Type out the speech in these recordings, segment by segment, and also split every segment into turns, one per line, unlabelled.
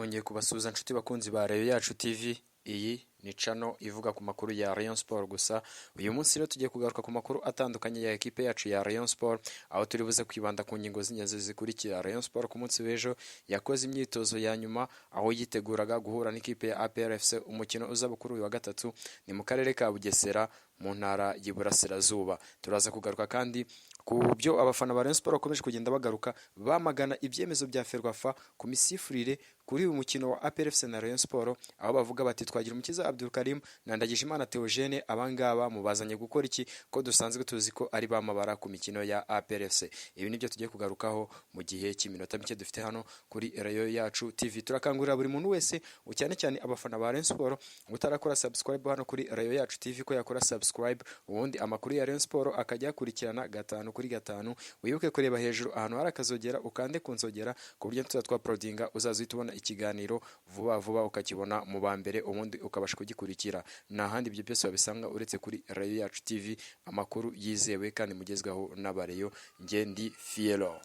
twongeye kubasuhuza inshuti bakunzi ba Rayon Yacu TV. Iyi ni channel ivuga ku makuru ya Rayon Sport gusa. Uyu munsi rero tugiye kugaruka ku makuru atandukanye ya ekipe yacu ya Rayon Sport, aho turi buze kwibanda ku ngingo z'ingenzi zikurikira. Rayon Sport ku munsi w'ejo yakoze imyitozo ya nyuma, aho yiteguraga guhura n'ikipe ya APR FC. Umukino uzaba kuri uyu wa gatatu ni mu karere ka Bugesera mu ntara y'Iburasirazuba. Turaza kugaruka kandi ku byo abafana ba Rayon Sport bakomeje kugenda bagaruka bamagana ibyemezo bya Ferwafa ku misifurire kuri uyu mukino wa APR FC na Rayon Sport, aho bavuga bati Twagirumukiza Abdul Karim na Ndagijimana Theogene abangaba mubazanye gukora iki, ko dusanzwe tuzi ko ari bamabara ku mikino ya APR FC. Ibi nibyo tugiye kugarukaho mu gihe cy'iminota mike dufite hano kuri Rayon Yacu TV. Turakangurira buri muntu wese cyane cyane abafana ba Rayon Sport utarakora subscribe hano kuri Rayon Yacu TV ko yakora subscribe, ubundi amakuru ya Rayon Sport akajya akurikirana gatanu kuri gatanu. Wibuke kureba hejuru ahantu hari akazogera ukande kunzogera, ku buryo tuzatwa prodinga uzaza ubona ikiganiro vuba vuba ukakibona mu ba mbere, ubundi ukabasha kugikurikira. Nta handi ibyo byose wabisanga uretse kuri Rayon Yacu TV, amakuru yizewe kandi mugezwaho n'abareyo. Nge ndi Fiero.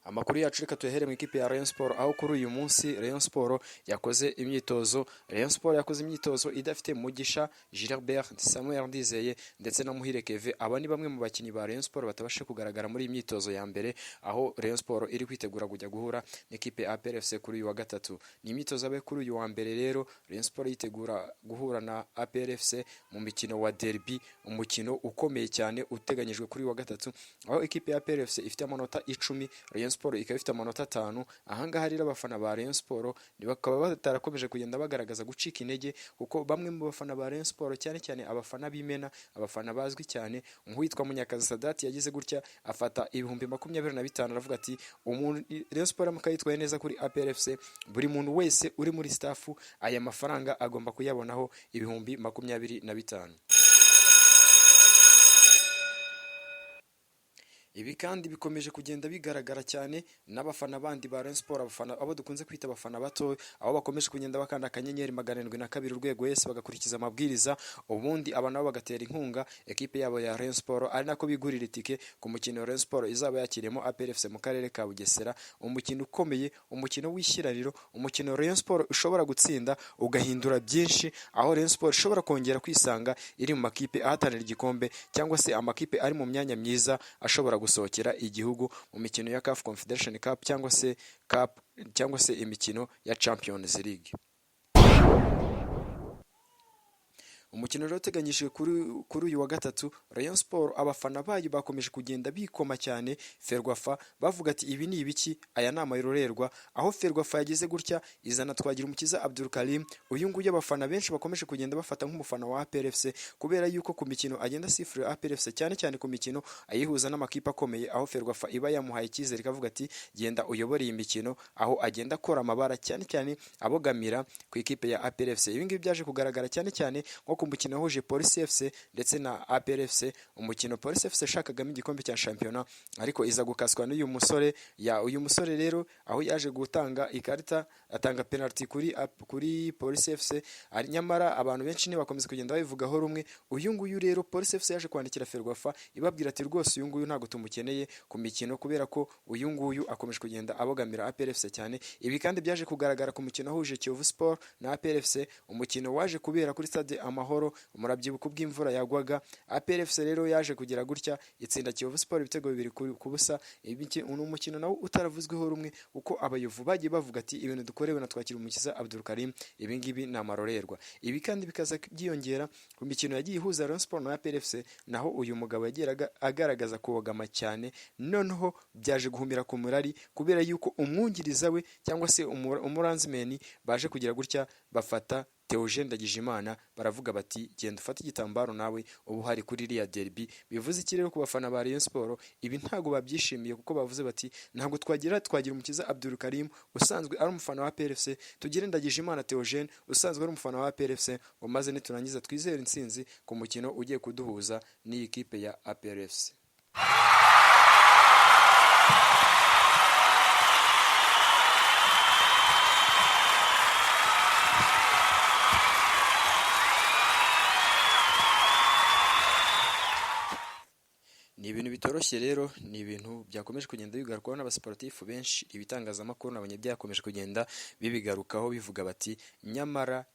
Amakuru yacu reka tuhere mu ikipe ya Rayon Sport, aho kuri uyu munsi Rayon Sport yakoze imyitozo. Rayon Sport yakoze imyitozo idafite Mugisha Gilbert, Samuel Ndizeye ndetse na Muhire Keve. Aba ni bamwe mu bakinnyi ba Rayon Sport batabasha kugaragara muri imyitozo ya mbere, aho Rayon Sport iri kwitegura kujya guhura n'ikipe ya APR FC kuri uyu wa gatatu. Ni imyitozo yabaye kuri uyu wa mbere rero, Rayon Sport yitegura guhura na APR FC mu mikino wa derby, umukino ukomeye cyane uteganyijwe kuri uyu wa gatatu, aho ikipe ya APR FC ifite amanota 10, Rayon Sport ikaba ifite amanota 5. Ahangaha rero abafana ba Rayon Sport bakaba batarakomeje kugenda bagaragaza gucika intege, kuko bamwe mu bafana ba Rayon Sport cyane cyane abafana b'imena, abafana bazwi cyane nk'uwitwa Munyakazi Sadat yagize gutya afata ibihumbi 25, aravuga ati umuntu Rayon Sport mukayitwaye neza kuri APR FC, buri muntu wese uri muri staff aya mafaranga agomba kuyabonaho ibihumbi 25. Ibi kandi bikomeje kugenda bigaragara cyane n'abafana bandi ba Rayon Sport, abafana abo dukunze kwita abafana bato, aho bakomeje kugenda bakanda akanyenyeri 772 urwego wese bagakurikiza amabwiriza, ubundi aba nabo bagatera inkunga ekipe yabo ya Rayon Sport, ari nako bigurira itike ku mukino Rayon Sport izaba yakiremo APR FC mu karere ka Bugesera. Umukino ukomeye, umukino w'ishyirariro, umukino Rayon Sport ushobora gutsinda ugahindura byinshi, aho Rayon Sport ishobora kongera kwisanga iri mu makipe ahatanira igikombe, cyangwa se amakipe ari mu myanya myiza ashobora gusohokera igihugu mu mikino ya CAF Confederation Cup cyangwa se imikino ya Champions League. Umukino rero uteganyijwe kuri uyu wa gatatu, Rayon Sport abafana bayo bakomeje kugenda bikoma cyane Ferwafa bavuga ati ibi ni ibiki, aya ni amayirorerwa, aho Ferwafa yagize gutya izana Twagirumukiza Abdul Karim. Uyu nguyu abafana benshi bakomeje kugenda bafata nk'umufana wa APR FC, kubera yuko ku mikino agenda sifura APR FC, cyane cyane ku mikino ayihuza n'amakipe akomeye, aho Ferwafa iba yamuhaye icyizere ikavuga ati genda uyobore iyi mikino, aho agenda akora amabara cyane cyane abogamira ku ikipe ya APR FC. Ibi ngibi byaje kugaragara cyane cyane nko ku mukino wahuje Police FC ndetse na APR FC, umukino Police FC shakagamo igikombe cya shampiyona, ariko iza gukaswa n'uyu musore uyu musore rero, aho yaje gutanga ikarita, atanga penalty kuri Police FC, ari nyamara abantu benshi bakomeza kugenda babivugaho rumwe. Uyu nguyu rero Police FC yaje kwandikira Ferwafa ibabwira ati rwose uyu nguyu ntago tumukeneye ku mikino, kubera ko uyu nguyu akomeje kugenda abogamira APR FC cyane. Ibi kandi byaje kugaragara ku mukino wahuje Kiyovu Sport na APR FC, umukino waje kubera kuri stade Amahoro, umurabyibuko bw'imvura yagwaga. APR FC rero yaje kugira gutya itsinda Kiyovu Sport ibitego 2-0. Ibi umukino nawo utaravuzweho rumwe, uko abayovu bagiye bavuga ati ibintu dukorewe na Twagirumukiza Abdul Karim ibi ngibi ni amarorerwa. Ibi kandi bikaza byiyongera ku mikino yagiye ihuza Rayon Sport na APR FC, naho uyu mugabo yageraga agaragaza kubogama cyane, noneho byaje guhumira ku murari, kubera yuko umwungiriza we cyangwa se umuranzimeni baje kugira gutya bafata Theogene Ndagijimana, baravuga bati genda ufate igitambaro nawe ubu hari kuri iriya derby. Bivuze iki rero ku bafana ba Rayon Sport? Ibi ntago babyishimiye, kuko bavuze bati ntabwo Twagirumukiza Abdul Karim usanzwe ari umufana wa APR FC, tugire Ndagijimana Theogene usanzwe ari umufana wa APR FC, ngo maze niturangiza twizere intsinzi ku mukino ugiye kuduhuza n'iyi kipe ya APR FC. bitoroshye rero, ni ibintu byakomeje kugenda bigarukwaho n'abasportifu benshi, ibitangazamakuru nabonye byakomeje kugenda bibigarukaho bivuga bati nyamara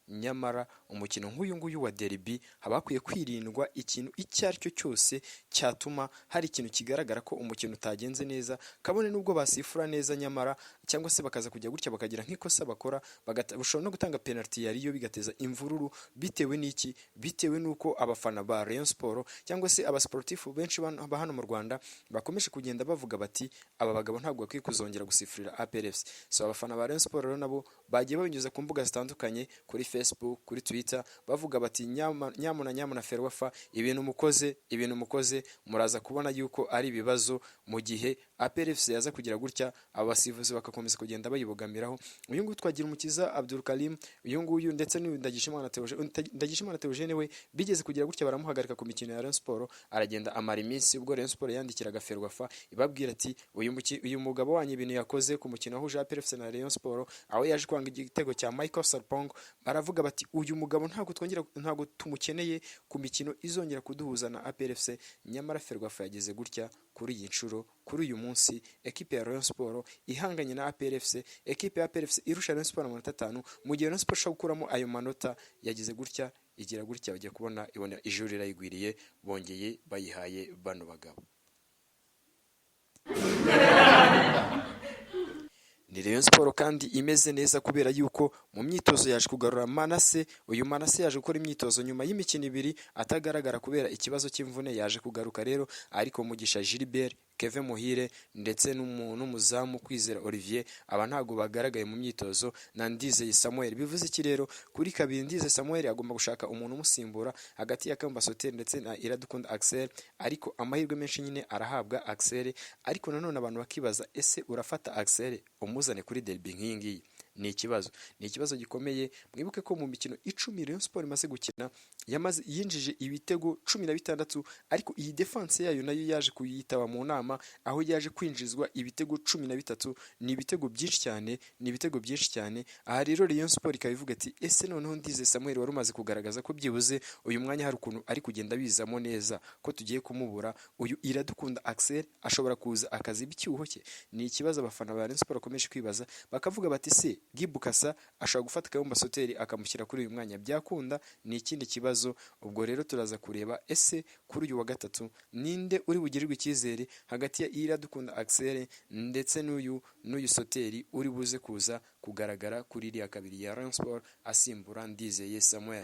umukino nk'uyu nguyu wa derby haba hakwiye kwirindwa ikintu icyo ari cyo cyose cyatuma hari ikintu kigaragara ko umukino utagenze neza, kabone nubwo basifura neza nyamara cyangwa se bakaza kujya gutya bakagira nk'ikosa bakora bashobora no gutanga penalty yariyo bigateza imvururu. Bitewe n'iki? Bitewe n'uko abafana ba Rayon Sport cyangwa se abasportifu benshi ba hano mu Rwanda bakomeje kugenda bavuga bati aba bagabo ntabwo bakwiye kuzongera gusifurira APR FC. So abafana ba Rayon Sport rero nabo bagiye babinyuza ku mbuga zitandukanye, kuri Facebook, kuri Twitter, bavuga bati nyamuna Ferwafa, ibintu mukoze muraza kubona yuko ari ibibazo mu gihe APR FC yaza kugira gutya abasifuzi bakakomeza kugenda bayibogamiraho. Uyu nguyu Twagirumukiza Abdul Karim, uyu nguyu ndetse Ndagijimana Theogene we bigeze kugira gutya baramuhagarika ku mikino ya Rayon Sport, aragenda amara iminsi. Ubwo Rayon Sport yandikiraga Ferwafa ibabwira ati uyu mugabo wanyu ibintu yakoze ku mukino wahuje APR FC na Rayon Sport, aho yaje kwanga igitego cya Michael Sarpong, baravuga bati uyu mugabo ntabwo tumukeneye ku mikino izongera kuduhuza na APR FC. Nyamara Ferwafa yageze gutya kuri iyi nshuro, kuri uyu munsi ekipe ya Rayon Sport ihanganye na APR FC, ekipe ya APR FC irusha Rayon Sport amanota 5, mu gihe Rayon Sport ishaka gukuramo ayo manota. Yageze gutya, igira gutya, bajya kubona ibona ijuru rirayigwiriye, bongeye bayihaye bano bagabo. Ni Rayon Sport kandi imeze neza kubera yuko mu myitozo yaje kugarura Manase. Uyu Manase yaje gukora imyitozo nyuma y'imikino 2 atagaragara kubera ikibazo cy'imvune, yaje kugaruka rero, ariko Mugisha Gilbert, Kevin Muhire ndetse n'umuzamu Kwizera Olivier aba ntago bagaragaye mu myitozo, na Ndizeye Samuel. Bivuze iki rero? Kuri kabiri Ndizeye Samuel agomba gushaka umuntu umusimbura hagati ya Kamba Soter ndetse na Iradukunda Axel, ariko amahirwe menshi nyine arahabwa Axel. Ariko nanone abantu bakibaza, ese urafata Axel umuzane kuri derby nk'iyi ngiyi? Ni ikibazo gikomeye. Mwibuke ko mu mikino 10 Rayon Sport imaze gukina yinjije ibitego 16, ariko iyi defense yayo nayo yaje kuyitaba mu nama, aho yaje kwinjizwa ibitego 13. Ni ibitego byinshi cyane. Aha rero Rayon Sport ikabivuga ati ese noneho Ndizeye Samuel wari umaze kugaragaza ko byibuze uyu mwanya hari ukuntu ari kugenda bizamo neza, ko tugiye kumubura, uyu Iradukunda Axel ashobora kuza akazi icyuho cye. Ni ikibazo abafana ba Rayon Sport bakomeje kwibaza, bakavuga bati se Gibukasa ashobora gufata Kayumba Soteri akamushyira kuri uyu mwanya, byakunda? Ni ikindi kibazo. Ubwo rero turaza kureba ese kuri uyu wa gatatu ninde uri bugirirwe icyizere hagati ya Iradukunda Axel ndetse n'uyu Soteri uri buze kuza kugaragara kuri iriya kabiri ya Rayon Sport asimbura Ndizeye Samuel.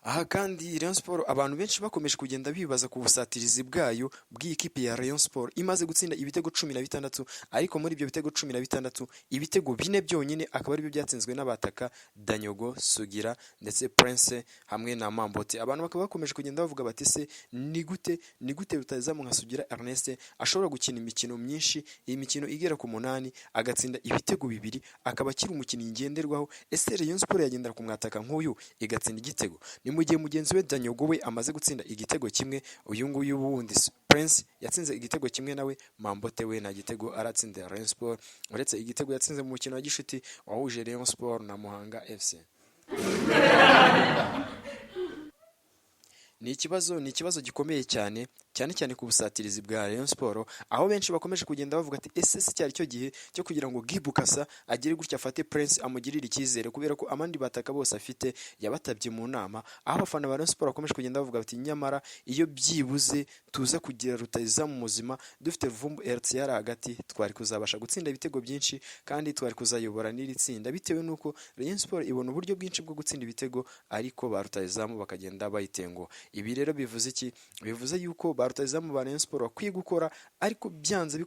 Aha kandi Rayon Sport abantu benshi bakomeje kugenda bibaza ku busatirizi bwayo bw'ikipe ya Rayon Sport, imaze gutsinda ibitego 16, ariko muri ibyo bitego 16 ibitego 4 byonyine akaba ari byo byatsinzwe n'abataka Danyogo, Sugira ndetse Prince hamwe na Mambote. Abantu bakaba bakomeje kugenda bavuga bati se ni gute rutazamu nka Sugira Ernest ashobora gukina imikino myinshi, iyi mikino igera ku 8 agatsinda ibitego 2, akaba akiri umukinnyi ngenderwaho? Ese Rayon Sport yagendera ku mwataka nk'uyu igatsinda igitego? Ni mu gihe mugenzi we Danyogo we amaze gutsinda igitego kimwe, uyu nguyu wundi Prince yatsinze igitego kimwe, nawe Mambote we nta gitego aratsindira Rayon Sport, uretse igitego yatsinze mu mukino wa gishuti wahuje Rayon Sport na Muhanga FC. Ni ikibazo gikomeye cyane ku busatirizi bwa Rayon Sport, aho benshi bakomeje kugenda bavuga ati ese si cyari cyo gihe cyo kugira ngo Gibukasa agire gutya afate Prince amugirire icyizere, kubera ko amandi bataka bose afite yabatabye mu nama. Aho abafana ba Rayon Sport bakomeje kugenda bavuga bati nyamara iyo byibuze tuza kugira rutayizamu muzima dufite Vumbu RTR hagati, twari kuzabasha gutsinda ibitego byinshi kandi twari kuzayobora n'iri tsinda, bitewe nuko Rayon Sport ibona uburyo bwinshi bwo gutsinda ibitego ariko ba rutayizamu bakagenda bayitengo. Ibi rero bivuze iki? Bivuze yuko ba rutayizamu ba Rayon Sport bakwiye gukora, ariko byanze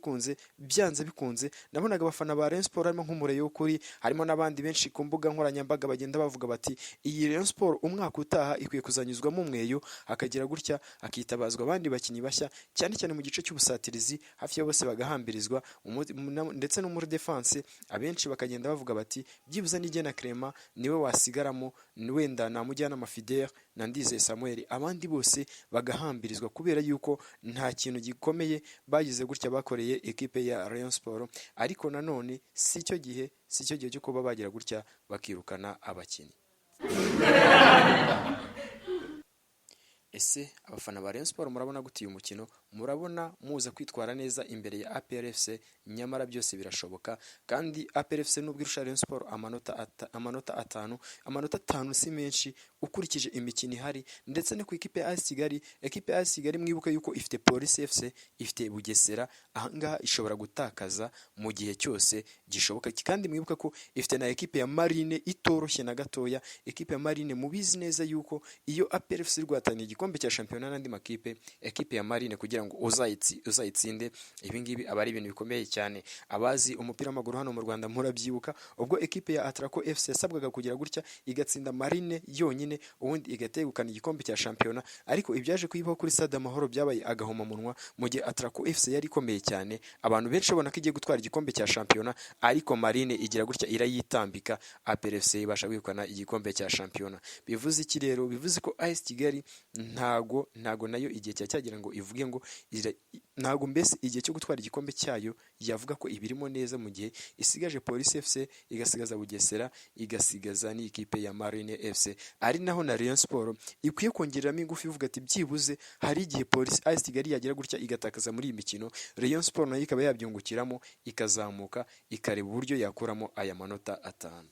bikunze nabonaga abafana ba Rayon Sport harimo nk'umureyo kuri, harimo n'abandi benshi ku mbuga nkoranyambaga bagenda bavuga bati iyi Rayon Sport umwaka utaha ikwiye kuzanyuzwamo umweyo, akagira gutya akitabazwa abandi bakinnyi bashya, cyane cyane mu gice cy'ubusatirizi hafi ya bose bagahambirizwa, ndetse no muri defense abenshi bakagenda bavuga bati byibuze n'ijye na Clement niwe wasigaramo, wenda namujyana Fidèle na Ndizeye Samuel, abandi bose bagahambirizwa kubera yuko nta kintu gikomeye bagize gutya bakoreye ekipe ya Rayon Sport. Ariko nanone si cyo gihe cyo kuba bagira gutya bakirukana abakinnyi. ese abafana ba Rayon Sport murabona gute uyu mukino? Murabona muza kwitwara neza imbere ya APR FC? Nyamara byose birashoboka, kandi APR FC nubwo irusha Rayon Sport amanota atanu si menshi ukurikije imikino ihari, ndetse no ku ikipe ya AS Kigali. Ekipe ya AS Kigali mwibuke yuko ifite Police FC, ifite Bugesera, ahangaha ishobora gutakaza mu gihe cyose gishoboka, kandi mwibuke ko ifite na ekipe ya Marine itoroshye na gatoya. Ekipe ya Marine mubizi neza yuko iyo APR FC rwataniye igikombe cya shampiyona n'andi makipe, ekipe ya Marine kugira ngo uzayitsinde, ibi ngibi aba ari ibintu bikomeye cyane. Abazi umupira w'amaguru hano mu Rwanda murabyibuka ubwo ekipe ya Atraco FC yasabwaga kugira gutya igatsinda Marine yonyine, ubundi igategukana igikombe cya shampiyona, ariko ibyaje kuyibaho kuri Stade Amahoro byabaye agahomamunwa, mu gihe Atraco FC yari ikomeye cyane, abantu benshi babona ko igiye gutwara igikombe cya shampiyona, ariko Marine igira gutya irayitambika, APR FC ibasha kwegukana igikombe cya shampiyona. Bivuze iki rero? Bivuze ko AS Kigali ntago nayo igihe cyagira ngo ivuge ngo ntago mbese igihe cyo gutwara igikombe cyayo yavuga ko ibirimo neza, mu gihe isigaje Police FC, igasigaza Bugesera, igasigaza n'ikipe ya Marine FC. Ari naho na Rayon Sport ikwiye kongereramo ingufu ivuga ati byibuze hari igihe Police AS Kigali yagira gutya igatakaza muri iyi mikino, Rayon Sport nayo ikaba yabyungukiramo, ikazamuka, ikareba uburyo yakuramo aya manota 5.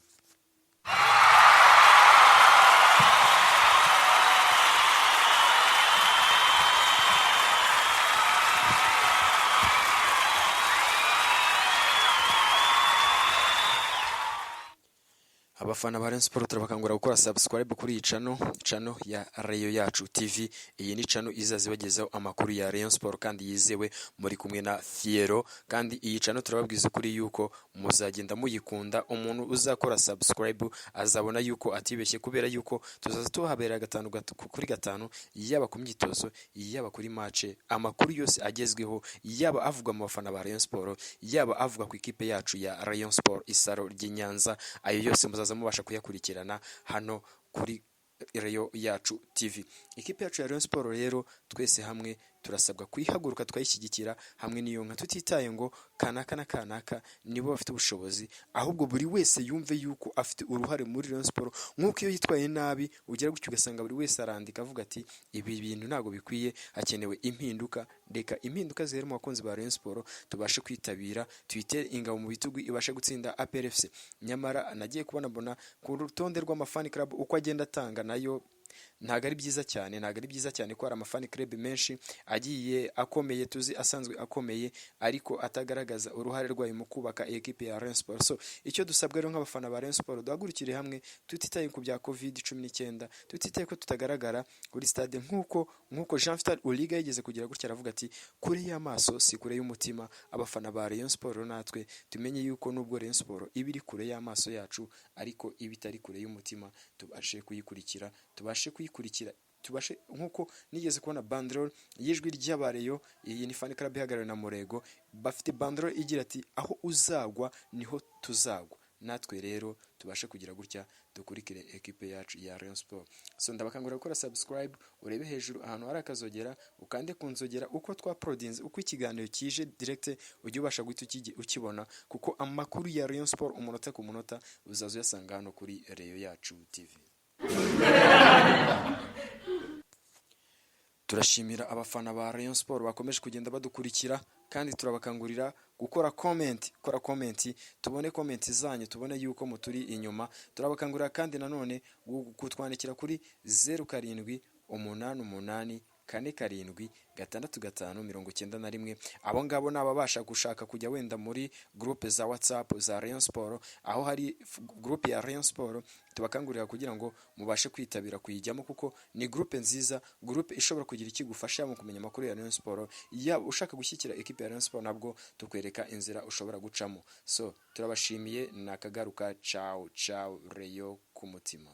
Abafana ba Rayon Sport turabakangurira gukora subscribe kuri iyi channel ya Rayon Yacu TV. Iyi ni channel izazibagezaho amakuru ya Rayon Sport kandi yizewe, muri kumwe na Fiero. Kandi iyi channel turababwiza kuri yuko muzagenda muyikunda, umuntu uzakora subscribe azabona yuko atibeshye, kubera yuko tuzaza tuhabera 5 yaba ku myitozo, yaba kuri match, amakuru yose agezweho, yaba avuga mu bafana ba Rayon Sport, yaba avuga ku ikipe yacu ya Rayon Sport Isaro ry'Inyanza, ayo yose muzaza mubasha kuyakurikirana hano kuri Rayon Yacu TV. Ikipe yacu ya Rayon Sport rero twese hamwe turasabwa kuyihaguruka twayishyigikira hamwe n'iyo nka, tutitaye ngo kanaka na kanaka nibo bafite ubushobozi, ahubwo buri wese yumve yuko afite uruhare muri Rayon Sport. Nk'uko iyo yitwaye nabi ugera gutyo ugasanga buri wese arandika avuga ati ibi bintu ntago bikwiye, hakenewe impinduka. Reka impinduka zihera mu bakunzi ba Rayon Sport tubashe kwitabira, tuyitere ingabo mu bitugu ibashe gutsinda APR FC. Nyamara nagiye kubona ku rutonde rw'amafani club uko agenda atanga, nayo ntago ari byiza cyane ko hari amafani club menshi agiye akomeye, tuzi asanzwe akomeye, ariko atagaragaza uruhare rwayo mu kubaka ekipe ya Rayon Sport. So icyo dusabwa rero nk'abafana ba Rayon Sport, duhagurukire hamwe, tutitaye ku bya COVID-19, tutitaye ko tutagaragara kuri stade nk'uko Jean Vital Oliga yigeze kugira gutya aravuga ati kure y'amaso si kure y'umutima. Abafana ba Rayon Sport natwe tumenye yuko nubwo Rayon Sport ibiri kure y'amaso yacu, ariko ibitari kure y'umutima tubashe kuyikurikira, tubashe nkuko nigeze kubona banderole y'ijwi ry'abareyo. Iyi ni fan club ihagarariwe na Murego, bafite banderole igira ati aho uzagwa niho tuzagwa. Natwe rero tubashe kugira gutya dukurikire ekipe yacu ya Rayon Sport. So ndabakangurira gukora subscribe, urebe hejuru ahantu hari akazogera, ukande kunzogera, uko twaporodinze, uko ikiganiro kije direct ujye ubasha guhita ukibona, kuko amakuru ya Rayon Sport umunota ku munota uzaza uyasanga hano kuri Rayon Yacu TV. Turashimira abafana ba Rayon Sport bakomeje kugenda badukurikira, kandi turabakangurira gukora comment, tubone comment zanyu, tubone yuko muturi inyuma. Turabakangurira kandi nanone kutwandikira kuri 0788476591. Abo ngabo nababasha gushaka kujya wenda muri groupe za WhatsApp za Rayon Sport, aho hari groupe ya Rayon Sport, tubakangurira kugira ngo mubashe kwitabira kuyijyamo, kuko ni groupe nziza, groupe ishobora kugira ikigufasha mu kumenya amakuru ya Rayon Sport. Yaba ushaka gushyikira ekipe ya Rayon Sport, nabwo tukwereka inzira ushobora gucamo. So turabashimiye, nakagaruka, ciao Rayon ku mutima.